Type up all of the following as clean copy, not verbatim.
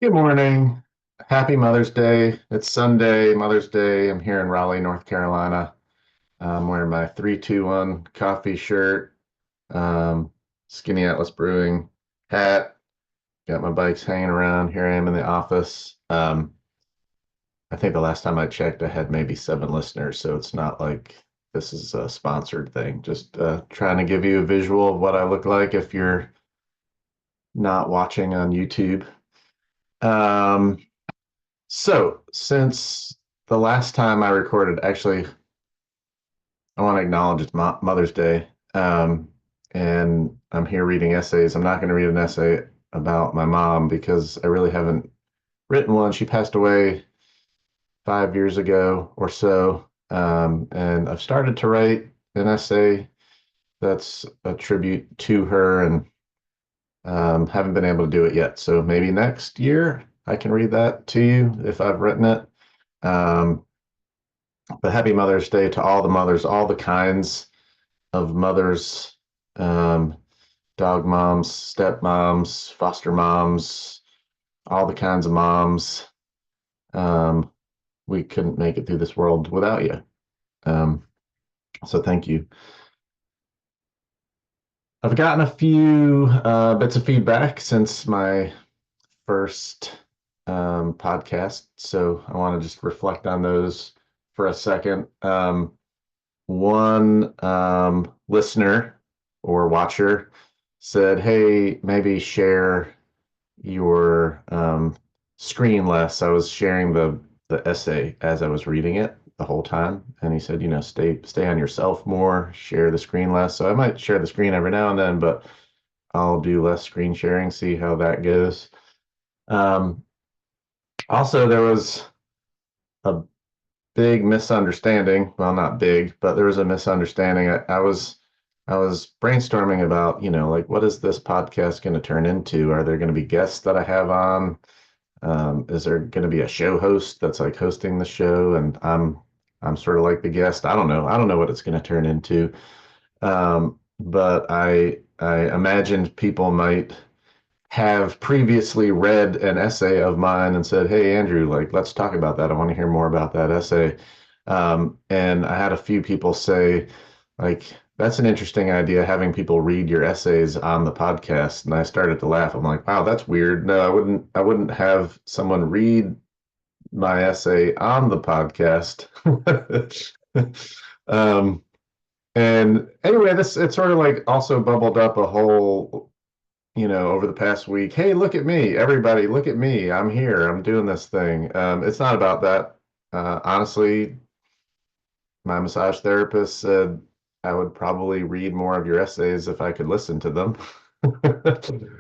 Good morning. Happy Mother's Day. It's Sunday, Mother's Day. I'm here in Raleigh, North Carolina. I'm wearing my 321 coffee shirt, um, Skinny Atlas Brewing hat. Got my bikes hanging around. Here I am in the office. I think the last time I checked, I had maybe 7 listeners, so it's not like this is a sponsored thing. Just trying to give you a visual of what I look like if you're not watching on YouTube. Um, So, since the last time I recorded, actually, I want to acknowledge it's Mother's Day. And I'm here reading essays. I'm not going to read an essay about my mom because I really haven't written one. She passed away 5 years ago or so. And I've started to write an essay that's a tribute to her and haven't been able to do it yet. So maybe next year I can read that to you if I've written it. Um, But happy Mother's Day to all the mothers, all the kinds of mothers, um, dog moms, stepmoms, foster moms, all the kinds of moms. Um, we couldn't make it through this world without you. Um, so thank you. I've gotten a few bits of feedback since my first podcast, so I want to just reflect on those for a second. One listener or watcher said, "Hey, maybe share your screen less." I was sharing the essay as I was reading it the whole time, and he said, stay on yourself more, share the screen less. So I might share the screen every now and then, but I'll do less screen sharing, see how that goes. Um, Also, there was a big misunderstanding. Well, not big, but there was a misunderstanding. I was brainstorming about, like what is this podcast going to turn into? Are there going to be guests that I have on? Is there going to be a show host that's like hosting the show, and I'm sort of like the guest? I don't know. I don't know what it's going to turn into. But I imagined people might have previously read an essay of mine and said, "Hey, Andrew, like, let's talk about that. I want to hear more about that essay." And I had a few people say, like, that's an interesting idea, having people read your essays on the podcast. And I started to laugh. I'm like, wow, that's weird. No, I wouldn't have someone read my essay on the podcast. um, and anyway, this it sort of like also bubbled up a whole over the past week. Hey, look at me, everybody, look at me. I'm here. I'm doing this thing. It's not about that. Honestly, my massage therapist said I would probably read more of your essays if I could listen to them.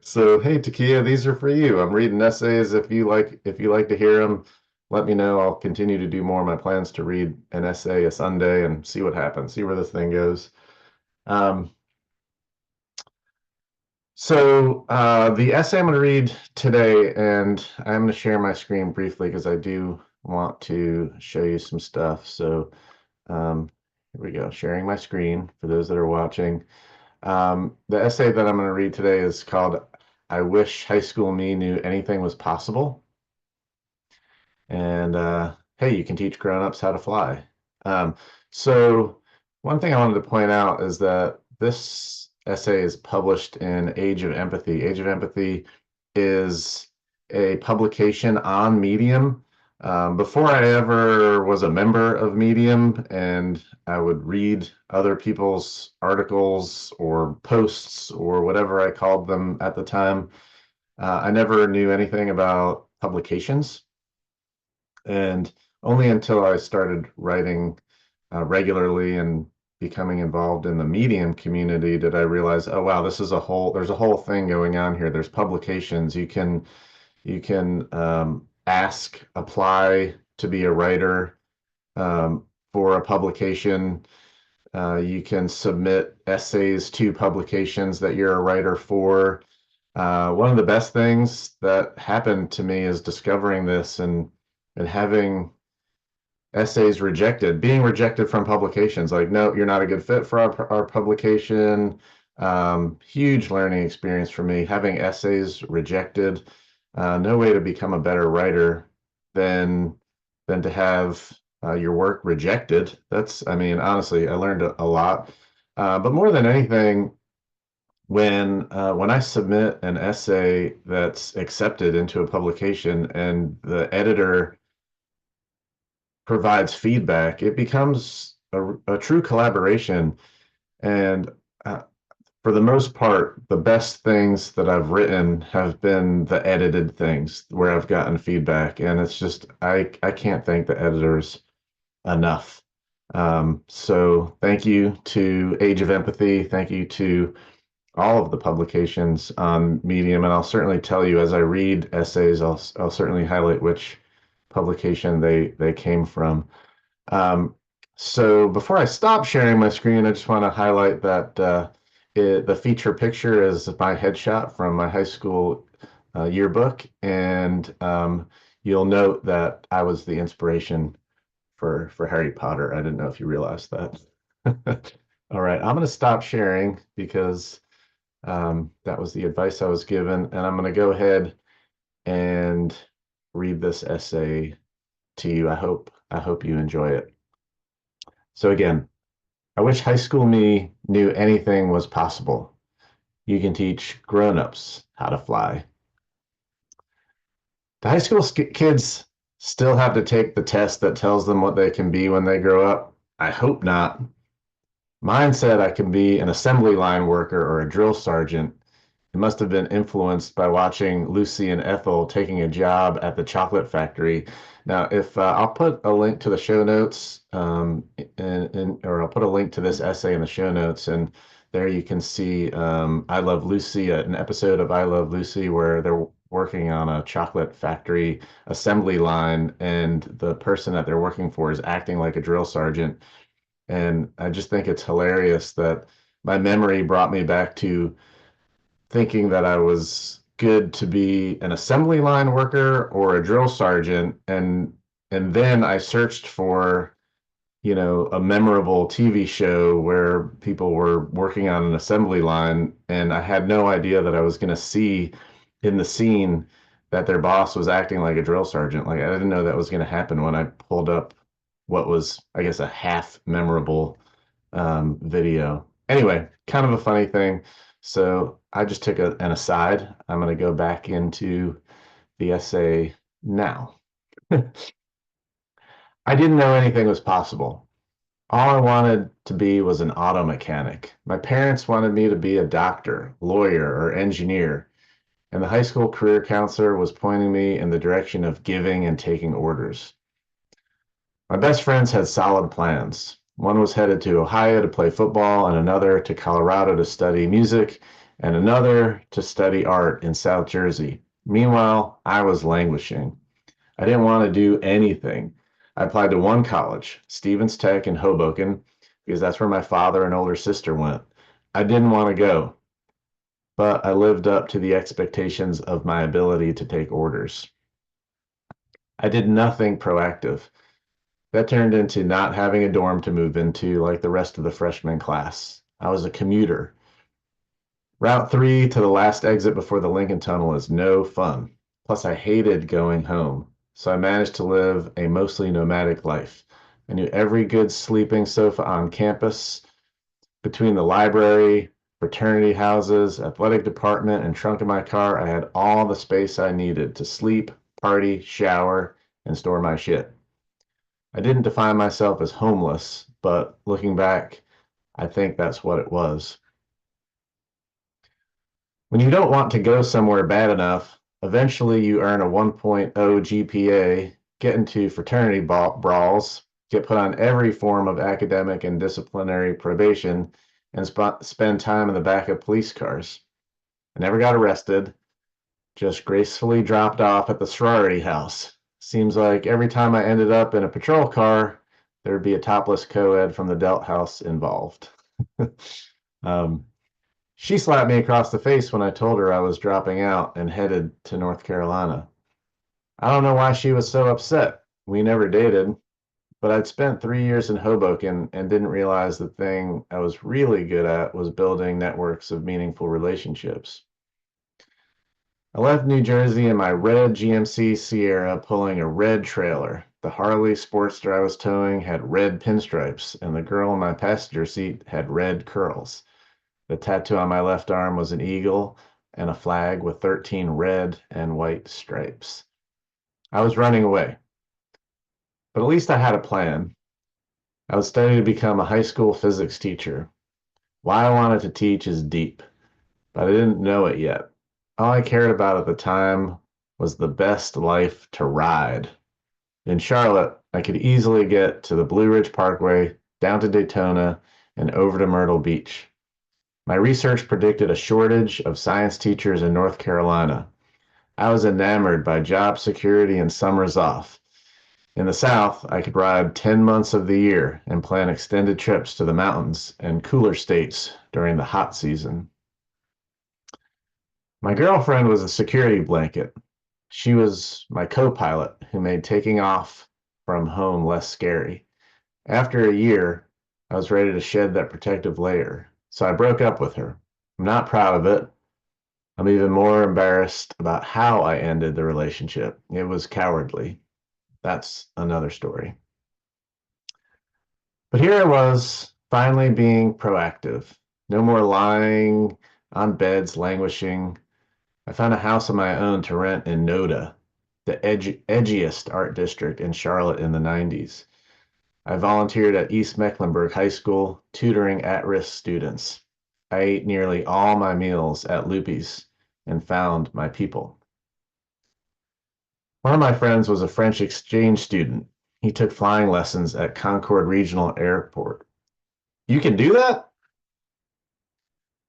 So, hey, Takia, these are for you. I'm reading essays. If you like to hear them, let me know. I'll continue to do more. My plans to read an essay a Sunday and see what happens, see where this thing goes. Um, So the essay I'm going to read today, and I'm going to share my screen briefly because I do want to show you some stuff. So here we go, sharing my screen for those that are watching. The essay that I'm going to read today is called "I Wish High School Me Knew Anything Was Possible." And hey, you can teach grown-ups how to fly. Um, so one thing I wanted to point out is that this essay is published in Age of Empathy. Age of Empathy is a publication on Medium. Before I ever was a member of Medium and I would read other people's articles or posts or whatever I called them at the time, I never knew anything about publications. And only until I started writing regularly and becoming involved in the Medium community did I realize, oh wow, there's a whole thing going on here. There's publications. You can ask, apply to be a writer for a publication. You can submit essays to publications that you're a writer for. One of the best things that happened to me is discovering this and having essays rejected, being rejected from publications. Like, no, you're not a good fit for our publication. Huge learning experience for me, having essays rejected. No way to become a better writer than to have your work rejected. I mean, honestly, I learned a lot. But more than anything, when I submit an essay that's accepted into a publication and the editor provides feedback, it becomes a true collaboration. And for the most part, the best things that I've written have been the edited things where I've gotten feedback. And it's just, I can't thank the editors enough. So thank you to Age of Empathy. Thank you to all of the publications on Medium. And I'll certainly tell you as I read essays, I'll certainly highlight which publication they came from. Um, so before I stop sharing my screen, I just want to highlight that the feature picture is my headshot from my high school yearbook, and you'll note that I was the inspiration for Harry Potter. I didn't know if you realized that. All right, I'm going to stop sharing because that was the advice I was given, and I'm going to go ahead and read this essay to you. I hope you enjoy it. So again, I wish high school me knew anything was possible. You can teach grown-ups how to fly. The high school kids still have to take the test that tells them what they can be when they grow up. I hope not. Mine said I can be an assembly line worker or a drill sergeant. It must have been influenced by watching Lucy and Ethel taking a job at the chocolate factory. Now, if I'll put a link to the show notes, or I'll put a link to this essay in the show notes, and there you can see I Love Lucy, an episode of I Love Lucy where they're working on a chocolate factory assembly line, and the person that they're working for is acting like a drill sergeant. And I just think it's hilarious that my memory brought me back to thinking that I was good to be an assembly line worker or a drill sergeant, and then I searched for, a memorable TV show where people were working on an assembly line, and I had no idea that I was going to see in the scene that their boss was acting like a drill sergeant. Like I didn't know that was going to happen when I pulled up what was, I guess, a half memorable video. Anyway, kind of a funny thing. So I just took an aside. I'm going to go back into the essay now. I didn't know anything was possible. All I wanted to be was an auto mechanic. My parents wanted me to be a doctor, lawyer, or engineer, and the high school career counselor was pointing me in the direction of giving and taking orders. My best friends had solid plans. One was headed to Ohio to play football, and another to Colorado to study music, and another to study art in South Jersey. Meanwhile, I was languishing. I didn't want to do anything. I applied to one college, Stevens Tech in Hoboken, because that's where my father and older sister went. I didn't want to go, but I lived up to the expectations of my ability to take orders. I did nothing proactive. That turned into not having a dorm to move into like the rest of the freshman class. I was a commuter. Route 3 to the last exit before the Lincoln Tunnel is no fun. Plus, I hated going home, so I managed to live a mostly nomadic life. I knew every good sleeping sofa on campus. Between the library, fraternity houses, athletic department, and trunk of my car, I had all the space I needed to sleep, party, shower, and store my shit. I didn't define myself as homeless, but looking back, I think that's what it was. When you don't want to go somewhere bad enough, eventually you earn a 1.0 GPA, get into fraternity brawls, get put on every form of academic and disciplinary probation, and spend time in the back of police cars. I never got arrested, just gracefully dropped off at the sorority house. Seems like every time I ended up in a patrol car, there'd be a topless co-ed from the Delt House involved. um, she slapped me across the face when I told her I was dropping out and headed to North Carolina. I don't know why she was so upset. We never dated, but I'd spent 3 years in Hoboken and didn't realize the thing I was really good at was building networks of meaningful relationships. I left New Jersey in my red GMC Sierra pulling a red trailer. The Harley Sportster I was towing had red pinstripes, and the girl in my passenger seat had red curls. The tattoo on my left arm was an eagle and a flag with 13 red and white stripes. I was running away, but at least I had a plan. I was studying to become a high school physics teacher. Why I wanted to teach is deep, but I didn't know it yet. All I cared about at the time was the best life to ride. In Charlotte, I could easily get to the Blue Ridge Parkway, down to Daytona, and over to Myrtle Beach. My research predicted a shortage of science teachers in North Carolina. I was enamored by job security and summers off. In the South, I could ride 10 months of the year and plan extended trips to the mountains and cooler states during the hot season. My girlfriend was a security blanket. She was my co pilot who made taking off from home less scary. After a year, I was ready to shed that protective layer, so I broke up with her. I'm not proud of it. I'm even more embarrassed about how I ended the relationship. It was cowardly. That's another story. But here I was, finally being proactive. No more lying on beds, languishing. I found a house of my own to rent in Noda, the edgiest art district in Charlotte in the 90s. I volunteered at East Mecklenburg High School, tutoring at-risk students. I ate nearly all my meals at Loopy's and found my people. One of my friends was a French exchange student. He took flying lessons at Concord Regional Airport. You can do that?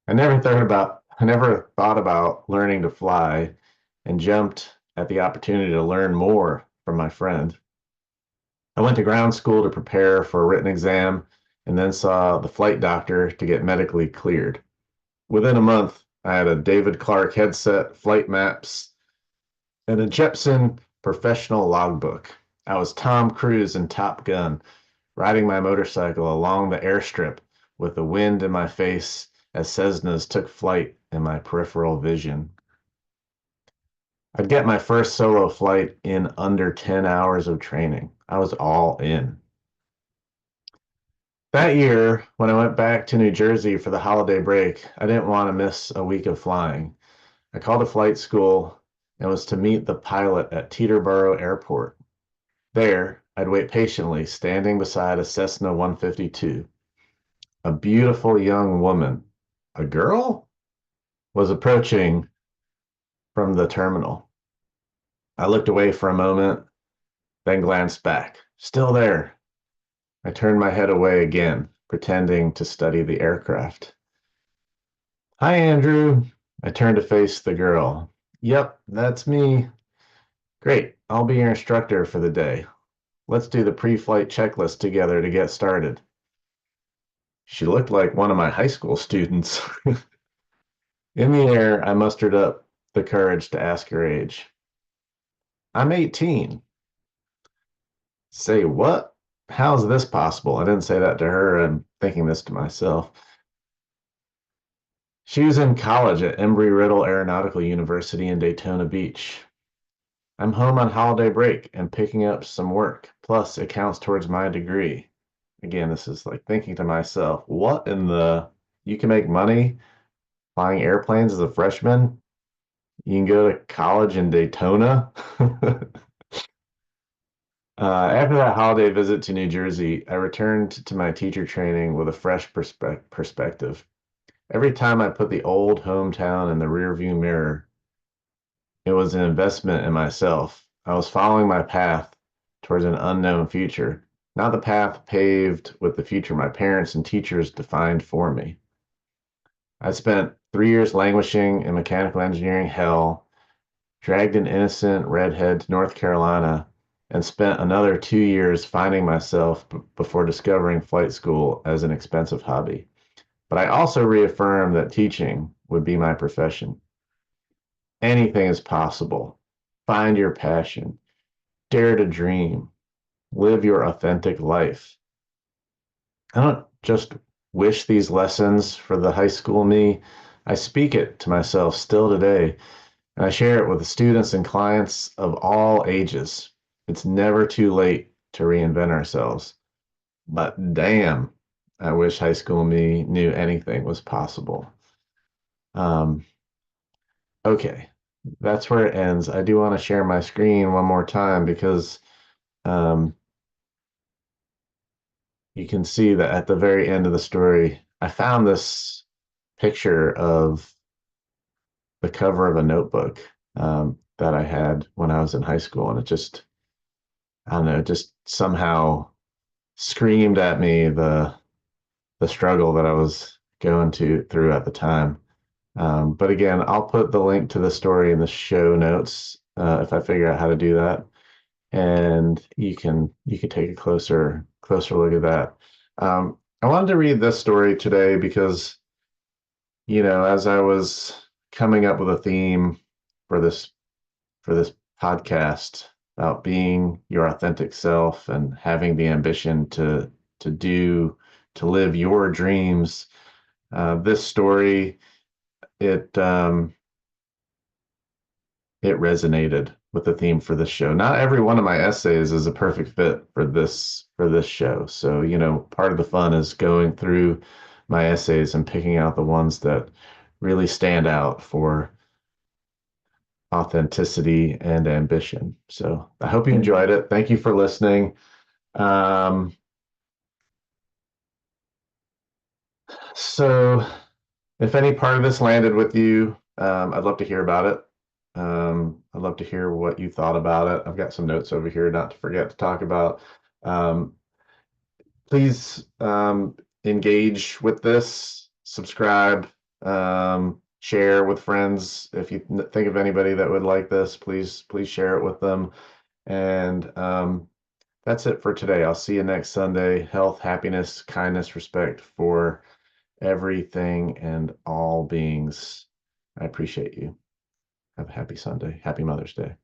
I never thought about learning to fly and jumped at the opportunity to learn more from my friend. I went to ground school to prepare for a written exam and then saw the flight doctor to get medically cleared. Within a month, I had a David Clark headset, flight maps, and a Jepson professional logbook. I was Tom Cruise in Top Gun, riding my motorcycle along the airstrip with the wind in my face as Cessnas took flight in my peripheral vision. I'd get my first solo flight in under 10 hours of training. I was all in. That year, when I went back to New Jersey for the holiday break, I didn't want to miss a week of flying. I called a flight school and was to meet the pilot at Teterboro Airport. There, I'd wait patiently, standing beside a Cessna 152. A beautiful young woman, a girl, was approaching from the terminal. I looked away for a moment, then glanced back. Still there. I turned my head away again, pretending to study the aircraft. Hi, Andrew. I turned to face the girl. Yep, that's me. Great. I'll be your instructor for the day. Let's do the pre-flight checklist together to get started. She looked like one of my high school students. In the air, I mustered up the courage to ask her age. I'm 18. Say what? How's this possible? I didn't say that to her. I'm thinking this to myself. She was in college at Embry-Riddle Aeronautical University in Daytona Beach. I'm home on holiday break and picking up some work. Plus, it counts towards my degree. Again, this is like thinking to myself, what in the... You can make money flying airplanes as a freshman? You can go to college in Daytona? After that holiday visit to New Jersey, I returned to my teacher training with a fresh perspective. Every time I put the old hometown in the rearview mirror, it was an investment in myself. I was following my path towards an unknown future, not the path paved with the future my parents and teachers defined for me. I spent 3 years languishing in mechanical engineering hell, dragged an innocent redhead to North Carolina, and spent another 2 years finding myself before discovering flight school as an expensive hobby. But I also reaffirmed that teaching would be my profession. Anything is possible. Find your passion. Dare to dream. Live your authentic life. I don't just wish these lessons for the high school me. I speak it to myself still today. And I share it with the students and clients of all ages. It's never too late to reinvent ourselves. But damn, I wish high school me knew anything was possible. Um, okay, that's where it ends. I do want to share my screen one more time because um, you can see that at the very end of the story, I found this picture of the cover of a notebook that I had when I was in high school, and it just, I don't know, just somehow screamed at me the struggle that I was going to through at the time. But again, I'll put the link to the story in the show notes if I figure out how to do that, and you can take a closer look at that. I wanted to read this story today because as I was coming up with a theme for this podcast about being your authentic self and having the ambition to do to live your dreams. This story it it resonated with the theme for this show. Not every one of my essays is a perfect fit for this show. So, part of the fun is going through my essays and picking out the ones that really stand out for authenticity and ambition. So, I hope you enjoyed it. Thank you for listening. Um, so if any part of this landed with you, I'd love to hear about it. I'd love to hear what you thought about it. I've got some notes over here not to forget to talk about. Um, please engage with this, subscribe, share with friends. If you think of anybody that would like this, please share it with them. And that's it for today. I'll see you next Sunday. Health, happiness, kindness, respect for everything and all beings. I appreciate you. Have a happy Sunday. Happy Mother's Day.